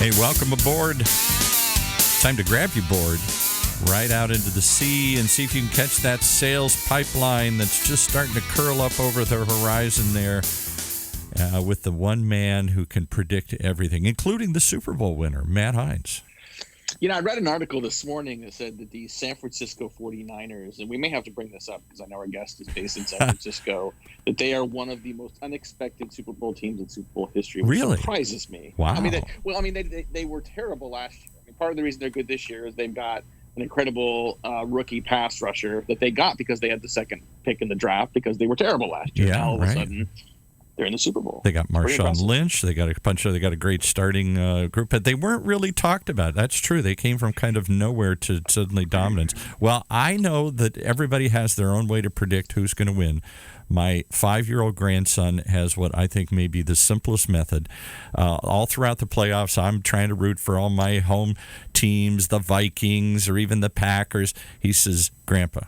Hey, welcome aboard. Time to grab your board right out into the sea and see if you can catch that sales pipeline that's just starting to curl up over the horizon there with the one man who can predict everything, including the Super Bowl winner, Matt Hines. You know, I read an article this morning that said that the San Francisco 49ers, and we may have to bring this up because I know our guest is based in San Francisco, that they are one of the most unexpected Super Bowl teams in Super Bowl history, which really surprises me. Wow. I mean, they were terrible last year. I mean, part of the reason they're good this year is they've got an incredible rookie pass rusher that they got because they had the second pick in the draft because they were terrible last year. Yeah, now all of a sudden, they're in the Super Bowl. They got Marshawn Lynch. They got a great starting group, but they weren't really talked about. That's true. They came from kind of nowhere to suddenly dominance. Well, I know that everybody has their own way to predict who's going to win. My 5-year-old grandson has what I think may be the simplest method. All throughout the playoffs, I'm trying to root for all my home teams, the Vikings or even the Packers. He says, Grandpa,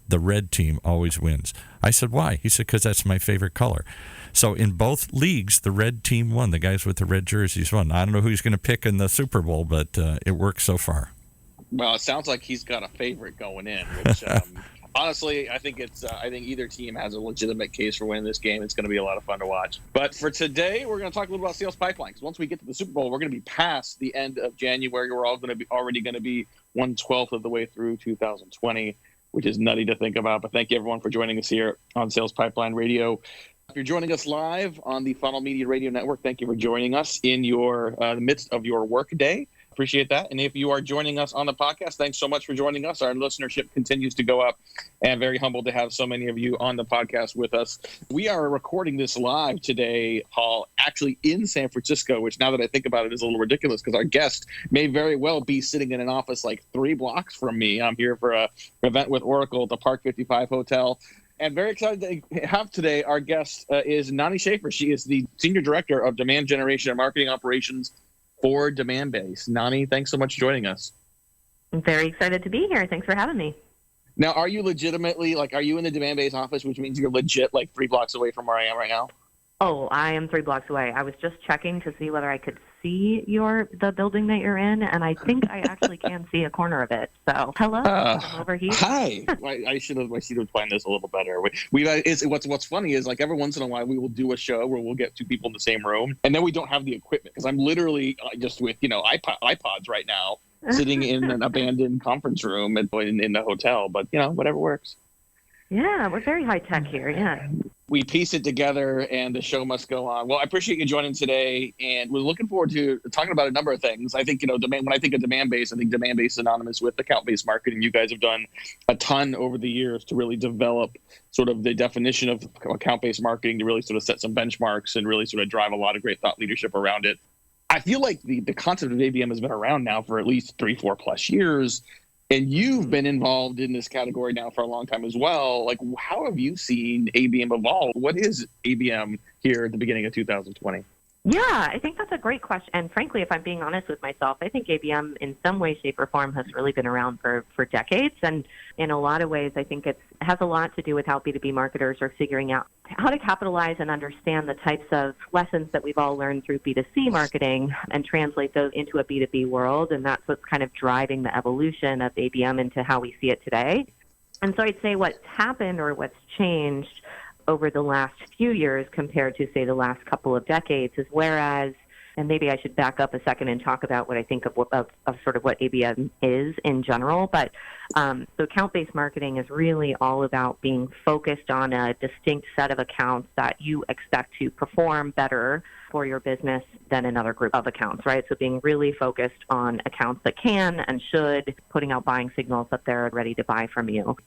the red team always wins. I said, why? He said, because that's my favorite color. So in both leagues, the red team won. The guys with the red jerseys won. I don't know who he's going to pick in the Super Bowl, but it works so far. Well, it sounds like he's got a favorite going in, which honestly, I think either team has a legitimate case for winning this game. It's going to be a lot of fun to watch. But for today, we're going to talk a little about sales pipeline, because once we get to the Super Bowl, we're going to be past the end of January. We're all going to be already going to be 1/12 of the way through 2020, which is nutty to think about. But thank you, everyone, for joining us here on Sales Pipeline Radio. If you're joining us live on the Funnel Media Radio Network, thank you for joining us in your the midst of your work day. Appreciate that. And if you are joining us on the podcast, thanks so much for joining us. Our listenership continues to go up, and very humbled to have so many of you on the podcast with us. We are recording this live today, Paul, actually in San Francisco, which now that I think about it is a little ridiculous because our guest may very well be sitting in an office like 3 blocks from me. I'm here for an event with Oracle at the Park 55 Hotel. And very excited to have today our guest is Nani Schaefer. She is the Senior Director of Demand Generation and Marketing Operations for Demandbase. Nani, thanks so much for joining us. I'm very excited to be here. Thanks for having me. Now, are you legitimately, are you in the Demandbase office, which means you're legit 3 blocks away from where I am right now? Oh, I am 3 blocks away. I was just checking to see whether I could see the building that you're in, and I think I actually can see a corner of it. So, hello, I'm over here. Hi. I should have planned this a little better. What's funny is every once in a while we will do a show where we'll get 2 people in the same room, and then we don't have the equipment because I'm literally just with iPods right now, sitting in an abandoned conference room in the hotel. But whatever works. Yeah, we're very high tech here. Yeah. We piece it together, and the show must go on. Well, I appreciate you joining today, and we're looking forward to talking about a number of things. I think, when I think of Demandbase, I think Demandbase is synonymous with account-based marketing. You guys have done a ton over the years to really develop sort of the definition of account-based marketing, to really sort of set some benchmarks and really sort of drive a lot of great thought leadership around it. I feel like the concept of ABM has been around now for at least 3-4 plus years. And you've been involved in this category now for a long time as well. How have you seen ABM evolve? What is ABM here at the beginning of 2020? Yeah, I think that's a great question. And frankly, if I'm being honest with myself, I think ABM in some way, shape, or form has really been around for decades. And in a lot of ways, I think it has a lot to do with how B2B marketers are figuring out how to capitalize and understand the types of lessons that we've all learned through B2C marketing and translate those into a B2B world. And that's what's kind of driving the evolution of ABM into how we see it today. And so I'd say what's happened or what's changed over the last few years compared to, say, the last couple of decades is whereas, and maybe I should back up a second and talk about what I think of sort of what ABM is in general, but so account-based marketing is really all about being focused on a distinct set of accounts that you expect to perform better for your business than another group of accounts, right? So being really focused on accounts that can and should, putting out buying signals that they're ready to buy from you.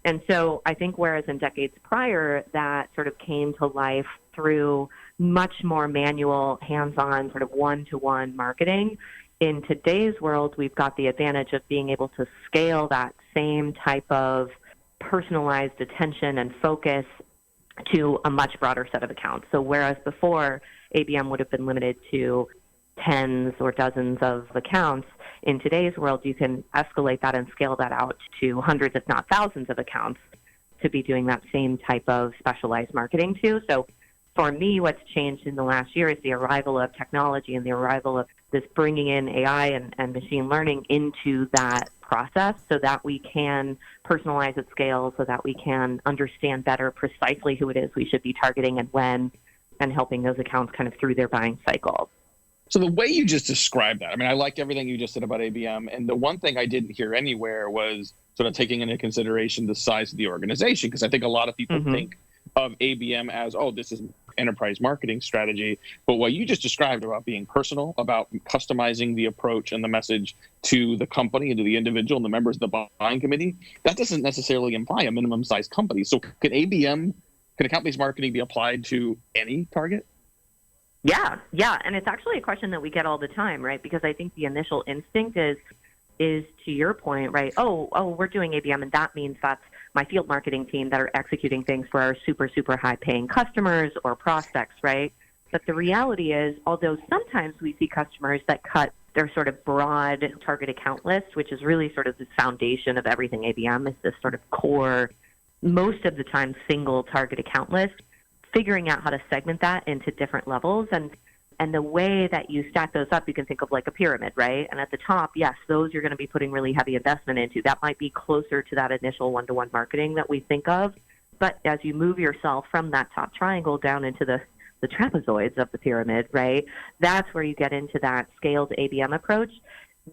And so I think whereas in decades prior, that sort of came to life through much more manual, hands-on, sort of one-to-one marketing, in today's world, we've got the advantage of being able to scale that same type of personalized attention and focus to a much broader set of accounts. So whereas before, ABM would have been limited to tens or dozens of accounts, in today's world, you can escalate that and scale that out to hundreds, if not thousands of accounts to be doing that same type of specialized marketing to. So For me, what's changed in the last year is the arrival of technology and the arrival of this bringing in AI and machine learning into that process so that we can personalize at scale, so that we can understand better precisely who it is we should be targeting and when, and helping those accounts kind of through their buying cycle. So the way you just described that, I mean, I liked everything you just said about ABM. And the one thing I didn't hear anywhere was sort of taking into consideration the size of the organization, because I think a lot of people think of ABM as, oh, this is enterprise marketing strategy. But what you just described about being personal, about customizing the approach and the message to the company and to the individual and the members of the buying committee, that doesn't necessarily imply a minimum size company. So can account-based marketing be applied to any target? Yeah. And it's actually a question that we get all the time, right? Because I think the initial instinct is to your point, right? Oh, we're doing ABM, and that means that's my field marketing team that are executing things for our super, super high paying customers or prospects, right? But the reality is, although sometimes we see customers that cut their sort of broad target account list, which is really sort of the foundation of everything ABM, is this sort of core, most of the time, single target account list, figuring out how to segment that into different levels. And the way that you stack those up, you can think of like a pyramid, right? And at the top, yes, those you're going to be putting really heavy investment into. That might be closer to that initial one-to-one marketing that we think of. But as you move yourself from that top triangle down into the trapezoids of the pyramid, right, that's where you get into that scaled ABM approach.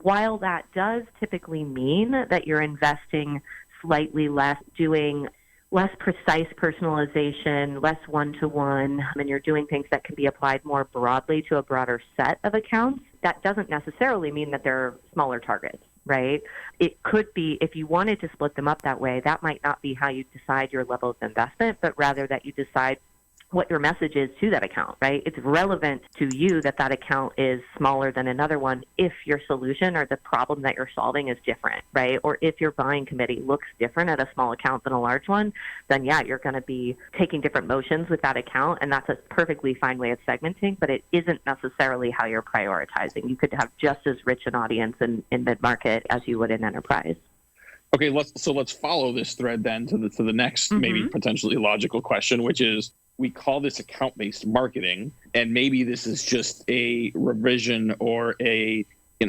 While that does typically mean that you're investing slightly less, doing less precise personalization, less one-to-one, and you're doing things that can be applied more broadly to a broader set of accounts, that doesn't necessarily mean that they're smaller targets, right? It could be, if you wanted to split them up that way, that might not be how you decide your level of investment, but rather that you decide what your message is to that account, right? It's relevant to you that account is smaller than another one if your solution or the problem that you're solving is different, right? Or if your buying committee looks different at a small account than a large one, then yeah, you're going to be taking different motions with that account, and that's a perfectly fine way of segmenting, but it isn't necessarily how you're prioritizing. You could have just as rich an audience in mid-market as you would in enterprise. Okay, let's follow this thread then to the next maybe potentially logical question, which is, we call this account-based marketing, and maybe this is just a revision or an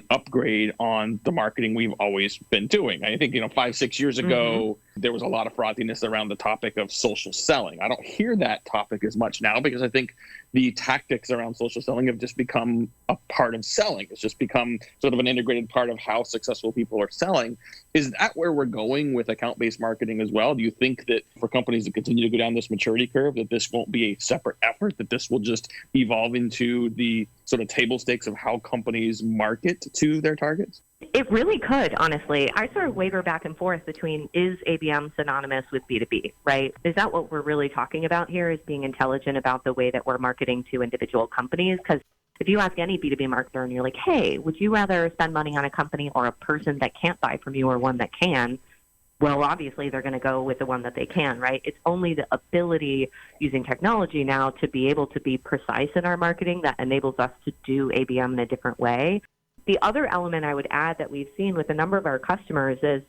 upgrade on the marketing we've always been doing. I think, 5-6 years ago, there was a lot of frothiness around the topic of social selling. I don't hear that topic as much now because I think the tactics around social selling have just become a part of selling. It's just become sort of an integrated part of how successful people are selling. Is that where we're going with account-based marketing as well? Do you think that for companies to continue to go down this maturity curve, that this won't be a separate effort, that this will just evolve into the sort of table stakes of how companies market to their targets? It really could, honestly. I sort of waver back and forth between, is ABM synonymous with B2B, right? Is that what we're really talking about here, is being intelligent about the way that we're marketing to individual companies? Because if you ask any B2B marketer and you're like, hey, would you rather spend money on a company or a person that can't buy from you or one that can? Well, obviously, they're going to go with the one that they can, right? It's only the ability using technology now to be able to be precise in our marketing that enables us to do ABM in a different way. The other element I would add that we've seen with a number of our customers is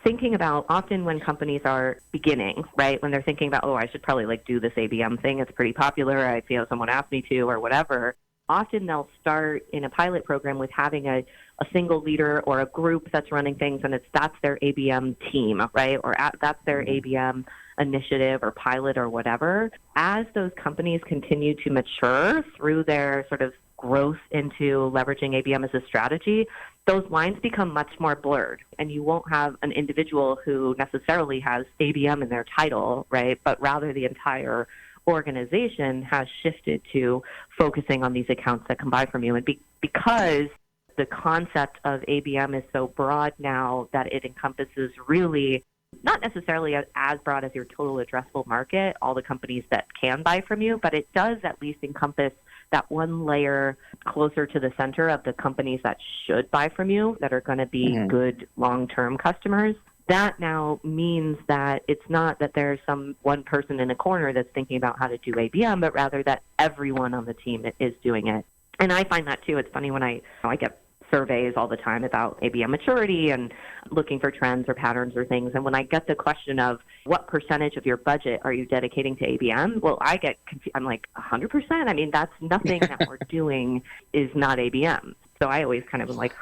thinking about, often when companies are beginning, right, when they're thinking about, I should probably do this ABM thing. It's pretty popular. I feel someone asked me to or whatever. Often they'll start in a pilot program with having a single leader or a group that's running things, and that's their ABM team, right, or that's their ABM initiative or pilot or whatever. As those companies continue to mature through their sort of growth into leveraging ABM as a strategy, those lines become much more blurred, and you won't have an individual who necessarily has ABM in their title, right, but rather the entire organization has shifted to focusing on these accounts that can buy from you. And because the concept of ABM is so broad now that it encompasses really not necessarily as broad as your total addressable market, all the companies that can buy from you, but it does at least encompass that one layer closer to the center of the companies that should buy from you, that are going to be good long-term customers. That now means that it's not that there's some one person in a corner that's thinking about how to do ABM, but rather that everyone on the team is doing it. And I find that too. It's funny when I get surveys all the time about ABM maturity and looking for trends or patterns or things. And when I get the question of what percentage of your budget are you dedicating to ABM, well, I'm like 100%. I mean, that's nothing that we're doing is not ABM. So I always kind of am like,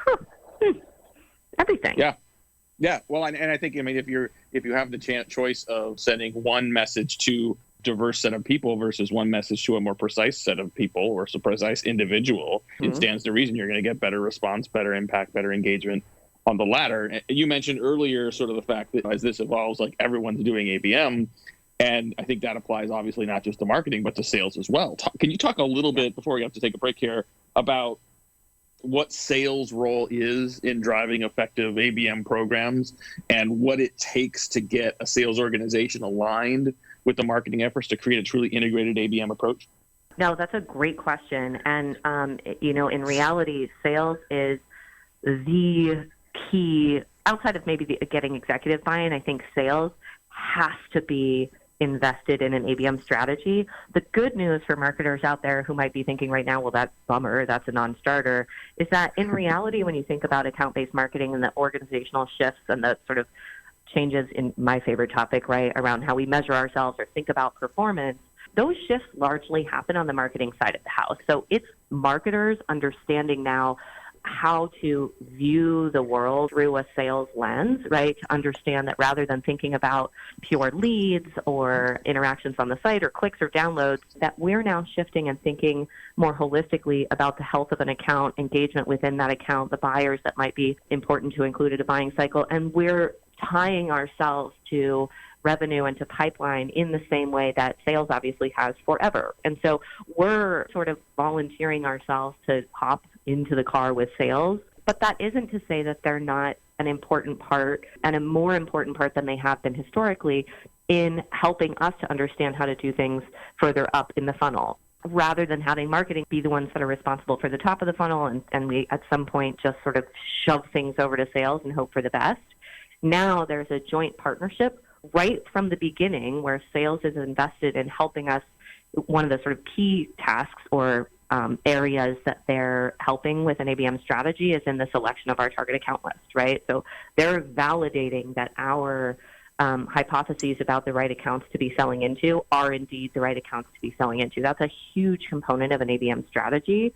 everything. Yeah. Yeah. Well, and I think, I mean, if you have the choice of sending one message to diverse set of people versus one message to a more precise set of people or a precise individual, it stands to reason you're going to get better response, better impact, better engagement on the latter. You mentioned earlier sort of the fact that as this evolves, like everyone's doing ABM. And I think that applies obviously not just to marketing, but to sales as well. Can you talk a little bit before we have to take a break here about what sales role is in driving effective ABM programs and what it takes to get a sales organization aligned with the marketing efforts to create a truly integrated ABM approach? No, that's a great question. And, in reality, sales is the key, outside of maybe getting executive buy-in. I think sales has to be invested in an ABM strategy. The good news for marketers out there who might be thinking right now, well, that's bummer, that's a non-starter, is that in reality, when you think about account-based marketing and the organizational shifts and the sort of changes in my favorite topic, right, around how we measure ourselves or think about performance, those shifts largely happen on the marketing side of the house. So it's marketers understanding now how to view the world through a sales lens, right? To understand that rather than thinking about pure leads or interactions on the site or clicks or downloads, that we're now shifting and thinking more holistically about the health of an account, engagement within that account, the buyers that might be important to include in a buying cycle. And we're tying ourselves to revenue and to pipeline in the same way that sales obviously has forever. And so we're sort of volunteering ourselves to hop into the car with sales, but that isn't to say that they're not an important part and a more important part than they have been historically in helping us to understand how to do things further up in the funnel, rather than having marketing be the ones that are responsible for the top of the funnel and we at some point just sort of shove things over to sales and hope for the best. Now there's a joint partnership right from the beginning where sales is invested in helping us. One of the sort of key tasks or areas that they're helping with an ABM strategy is in the selection of our target account list, right? So they're validating that our hypotheses about the right accounts to be selling into are indeed the right accounts to be selling into. That's a huge component of an ABM strategy.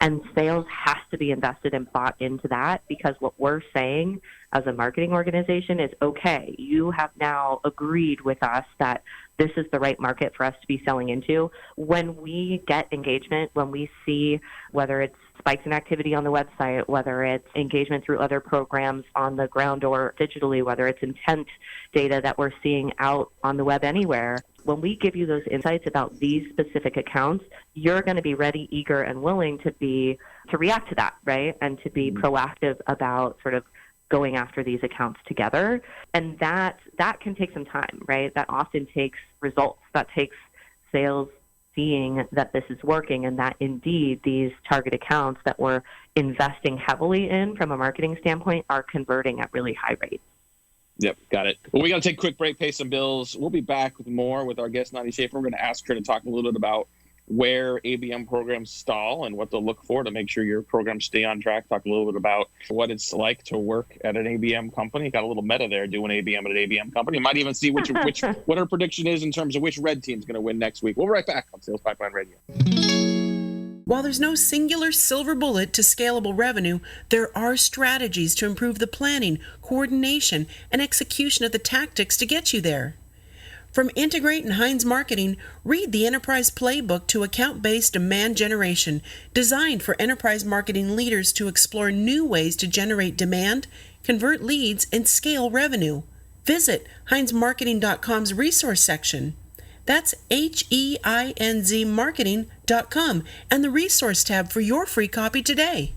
And sales has to be invested and bought into that, because what we're saying as a marketing organization is, okay, you have now agreed with us that this is the right market for us to be selling into. When we get engagement, when we see whether it's spikes in activity on the website, whether it's engagement through other programs on the ground or digitally, whether it's intent data that we're seeing out on the web anywhere, when we give you those insights about these specific accounts, you're going to be ready, eager, and willing to react to that, right? And to be proactive about sort of going after these accounts together. And that can take some time, right? That often takes results. That takes sales seeing that this is working and that indeed these target accounts that we're investing heavily in from a marketing standpoint are converting at really high rates. Yep, got it. Well, we got to take a quick break, pay some bills. We'll be back with more with our guest, Nani Schaefer. We're going to ask her to talk a little bit about where ABM programs stall and what to look for to make sure your programs stay on track. Talk a little bit about what it's like to work at an ABM company. Got a little meta there, doing ABM at an ABM company. You might even see what her prediction is in terms of which red team's going to win next week. We'll be right back on Sales Pipeline Radio. While there's no singular silver bullet to scalable revenue, there are strategies to improve the planning, coordination, and execution of the tactics to get you there. From Integrate and Heinz Marketing, read the Enterprise Playbook to account-based demand generation, designed for enterprise marketing leaders to explore new ways to generate demand, convert leads, and scale revenue. Visit HeinzMarketing.com's resource section. That's HEINZ marketing.com and the resource tab for your free copy today.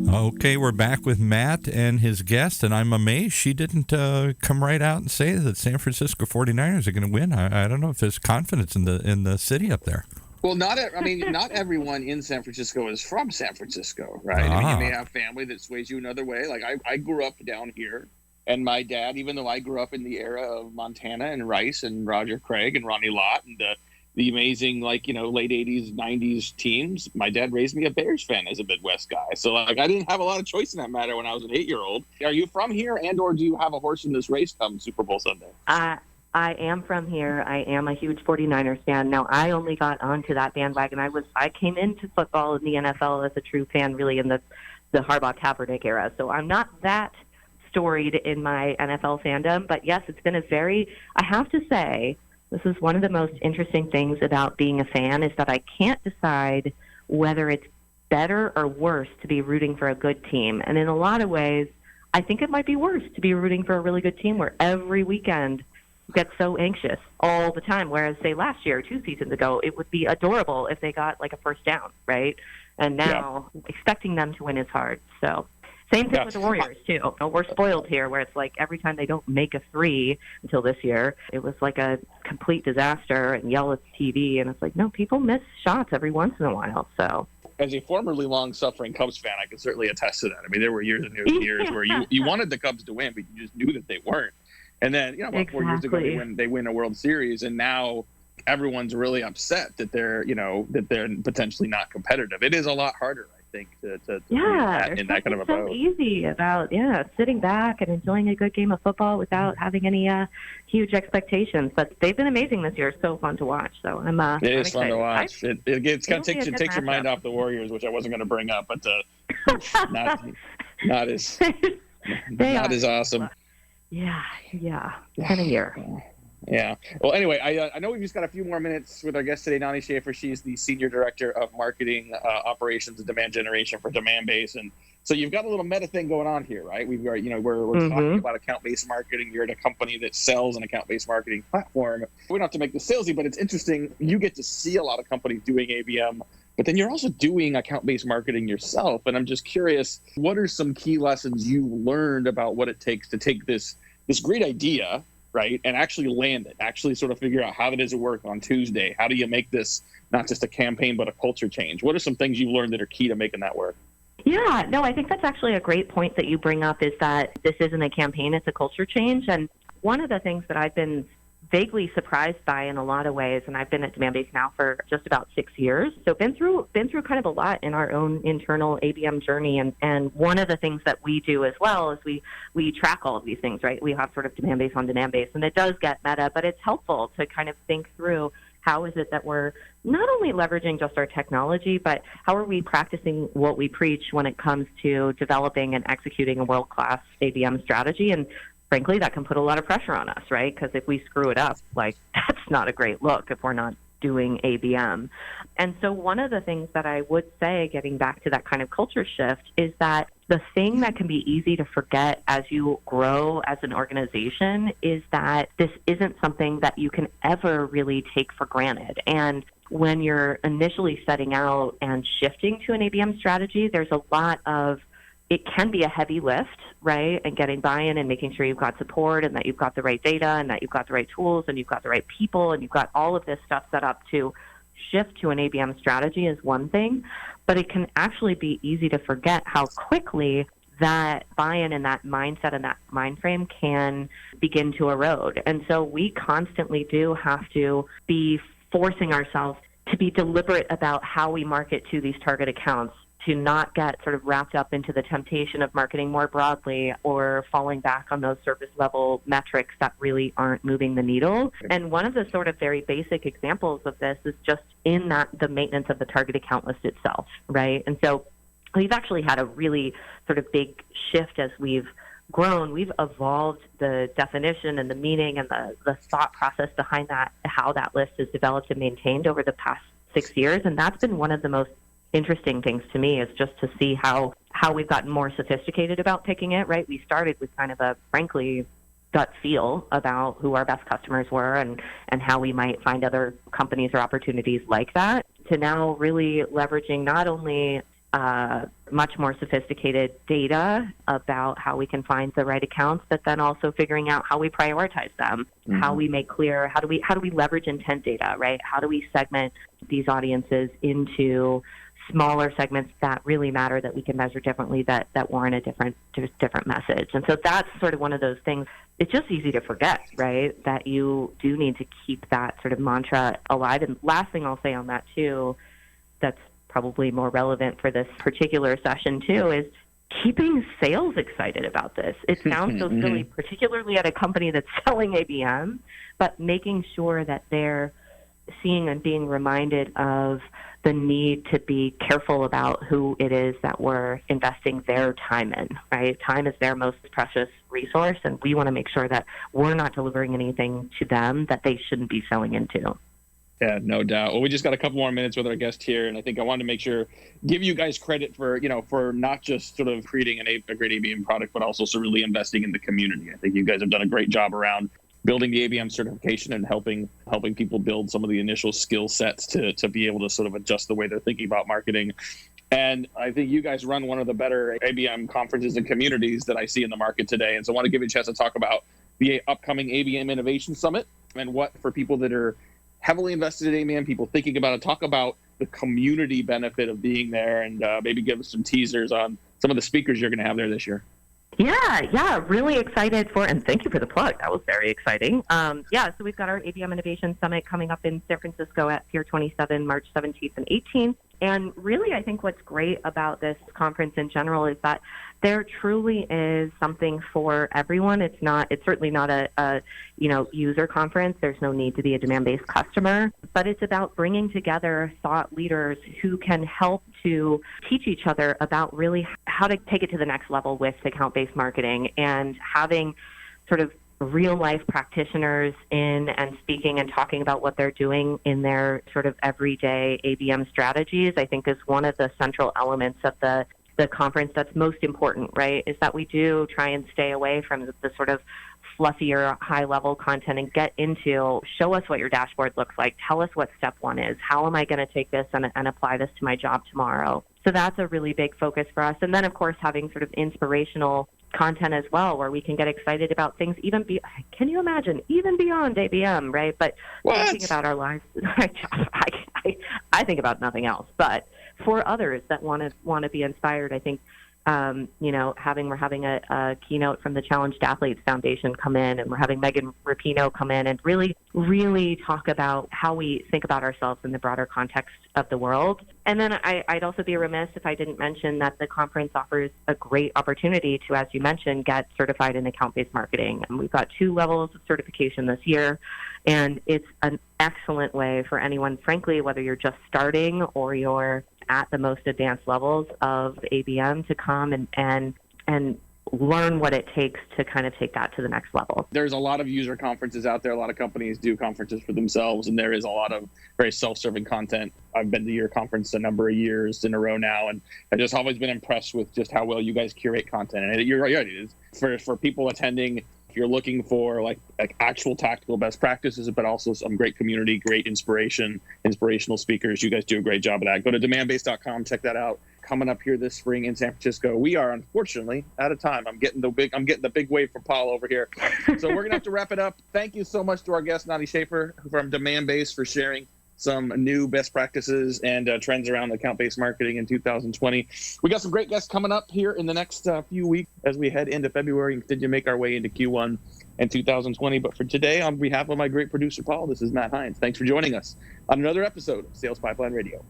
Okay, we're back with Matt and his guest, and I'm amazed she didn't come right out and say that San Francisco 49ers are going to win. I don't know if there's confidence in the city up there. Well, not everyone in San Francisco is from San Francisco, right? I mean, you may have family that sways you another way. Like I grew up down here. And my dad, even though I grew up in the era of Montana and Rice and Roger Craig and Ronnie Lott and the amazing, like, late 80s, 90s teams. My dad raised me a Bears fan as a Midwest guy. So, like, I didn't have a lot of choice in that matter when I was an 8-year-old. Are you from here, and or do you have a horse in this race come Super Bowl Sunday? I am from here. I am a huge 49ers fan. Now, I only got onto that bandwagon. I came into football in the NFL as a true fan really in the Harbaugh-Kaepernick era. So I'm not that storied in my NFL fandom. But, yes, it's been I have to say, this is one of the most interesting things about being a fan is that I can't decide whether it's better or worse to be rooting for a good team. And in a lot of ways, I think it might be worse to be rooting for a really good team where every weekend get so anxious all the time, whereas, say, last year, 2 seasons ago, it would be adorable if they got, like, a first down, right? And now expecting them to win is hard. So same thing with the Warriors, too. We're spoiled here, where it's like every time they don't make a 3 until this year, it was like a complete disaster and yell at the TV. And it's like, no, people miss shots every once in a while. So as a formerly long-suffering Cubs fan, I can certainly attest to that. I mean, there were years and years where you wanted the Cubs to win, but you just knew that they weren't. And then, about 4 years ago, they win a World Series, and now everyone's really upset that they're potentially not competitive. It is a lot harder, I think, to in that kind of a boat. So easy about sitting back and enjoying a good game of football without having any huge expectations. But they've been amazing this year. It's so fun to watch. So I'm it is excited. Fun to watch. It kind of takes your mind off the Warriors, which I wasn't going to bring up, but not as awesome. Yeah, kind of year. Yeah. Well, anyway, I know we've just got a few more minutes with our guest today, Nani Schaefer. She's the Senior Director of Marketing Operations and Demand Generation for Demandbase. And so you've got a little meta thing going on here, right? We're talking about account-based marketing. You're at a company that sells an account-based marketing platform. We don't have to make this salesy, but it's interesting. You get to see a lot of companies doing ABM, but then you're also doing account-based marketing yourself. And I'm just curious, what are some key lessons you learned about what it takes to take this great idea, right, and actually land it, actually sort of figure out how does it work on Tuesday? How do you make this not just a campaign, but a culture change? What are some things you've learned that are key to making that work? Yeah, no, I think that's actually a great point that you bring up, is that this isn't a campaign, it's a culture change. And one of the things that I've been vaguely surprised by in a lot of ways, and I've been at Demandbase now for just about 6 years, so been through kind of a lot in our own internal ABM journey. And one of the things that we do as well is we track all of these things, right? We have sort of Demandbase on Demandbase, and it does get meta, but it's helpful to kind of think through how is it that we're not only leveraging just our technology, but how are we practicing what we preach when it comes to developing and executing a world-class ABM strategy. And frankly, that can put a lot of pressure on us, right? Because if we screw it up, like, that's not a great look if we're not doing ABM. And so one of the things that I would say, getting back to that kind of culture shift, is that the thing that can be easy to forget as you grow as an organization is that this isn't something that you can ever really take for granted. And when you're initially setting out and shifting to an ABM strategy, there's a lot of, it can be a heavy lift, right? And getting buy-in and making sure you've got support and that you've got the right data and that you've got the right tools and you've got the right people and you've got all of this stuff set up to shift to an ABM strategy is one thing. But it can actually be easy to forget how quickly that buy-in and that mindset and that mind frame can begin to erode. And so we constantly do have to be forcing ourselves to be deliberate about how we market to these target accounts, to not get sort of wrapped up into the temptation of marketing more broadly or falling back on those surface level metrics that really aren't moving the needle. And one of the sort of very basic examples of this is just in that the maintenance of the target account list itself, right? And so we've actually had a really sort of big shift as we've grown. We've evolved the definition and the meaning and the thought process behind that, how that list is developed and maintained over the past 6 years. And that's been one of the most interesting things to me, is just to see how we've gotten more sophisticated about picking it, right? We started with kind of a, frankly, gut feel about who our best customers were and how we might find other companies or opportunities like that, to now really leveraging not only much more sophisticated data about how we can find the right accounts, but then also figuring out how we prioritize them, how we make clear, how do we leverage intent data, right? How do we segment these audiences into smaller segments that really matter, that we can measure differently, that warrant a different message. And so that's sort of one of those things it's just easy to forget, right, that you do need to keep that sort of mantra alive. And last thing I'll say on that, too, that's probably more relevant for this particular session, too, is keeping sales excited about this. It sounds so silly, particularly at a company that's selling ABM, but making sure that they're seeing and being reminded of the need to be careful about who it is that we're investing their time in, right? Time is their most precious resource, and we want to make sure that we're not delivering anything to them that they shouldn't be selling into. Yeah, no doubt. Well, we just got a couple more minutes with our guest here, and I think I wanted to make sure, give you guys credit for, for not just sort of creating a great ABM product, but also sort of really investing in the community. I think you guys have done a great job around building the ABM certification and helping people build some of the initial skill sets to be able to sort of adjust the way they're thinking about marketing. And I think you guys run one of the better ABM conferences and communities that I see in the market today. And so I want to give you a chance to talk about the upcoming ABM Innovation Summit and what, for people that are heavily invested in ABM, people thinking about it, talk about the community benefit of being there, and maybe give us some teasers on some of the speakers you're going to have there this year. Yeah, really excited for, and thank you for the plug. That was very exciting. So we've got our ABM Innovation Summit coming up in San Francisco at Pier 27, March 17th and 18th. And really, I think what's great about this conference in general is that there truly is something for everyone. It's certainly not a user conference. There's no need to be a Demandbase customer, but it's about bringing together thought leaders who can help to teach each other about really how to take it to the next level with account-based marketing, and having sort of real-life practitioners in and speaking and talking about what they're doing in their sort of everyday ABM strategies, I think is one of the central elements of the conference that's most important, right, is that we do try and stay away from the sort of fluffier, high-level content and get into, show us what your dashboard looks like, tell us what step one is, how am I going to take this and apply this to my job tomorrow. So that's a really big focus for us. And then, of course, having sort of inspirational content as well, where we can get excited about things can you imagine, even beyond ABM, right? But thinking about our lives, I think about nothing else. But for others that want to be inspired, I think, we're having a keynote from the Challenged Athletes Foundation come in, and we're having Megan Rapinoe come in and really, really talk about how we think about ourselves in the broader context of the world. And then I'd also be remiss if I didn't mention that the conference offers a great opportunity to, as you mentioned, get certified in account-based marketing. And we've got 2 levels of certification this year, and it's an excellent way for anyone, frankly, whether you're just starting or you're at the most advanced levels of ABM, to come and learn what it takes to kind of take that to the next level. There's a lot of user conferences out there. A lot of companies do conferences for themselves, and there is a lot of very self-serving content. I've been to your conference a number of years in a row now, and I've just always been impressed with just how well you guys curate content. And you're right, it is for people attending. You're looking for like actual tactical best practices, but also some great community, great inspirational speakers. You guys do a great job of that. Go to demandbase.com, check that out. Coming up here this spring in San Francisco. We are unfortunately out of time. I'm getting the big wave from Paul over here. So we're gonna have to wrap it up. Thank you so much to our guest, Nani Schaefer from Demandbase, for sharing some new best practices and trends around account-based marketing in 2020. We got some great guests coming up here in the next few weeks as we head into February and continue to make our way into Q1 and 2020. But for today, on behalf of my great producer, Paul, this is Matt Hines. Thanks for joining us on another episode of Sales Pipeline Radio.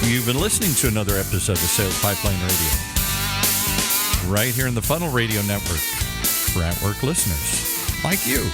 You've been listening to another episode of Sales Pipeline Radio, right here in the Funnel Radio Network, for at-work listeners like you.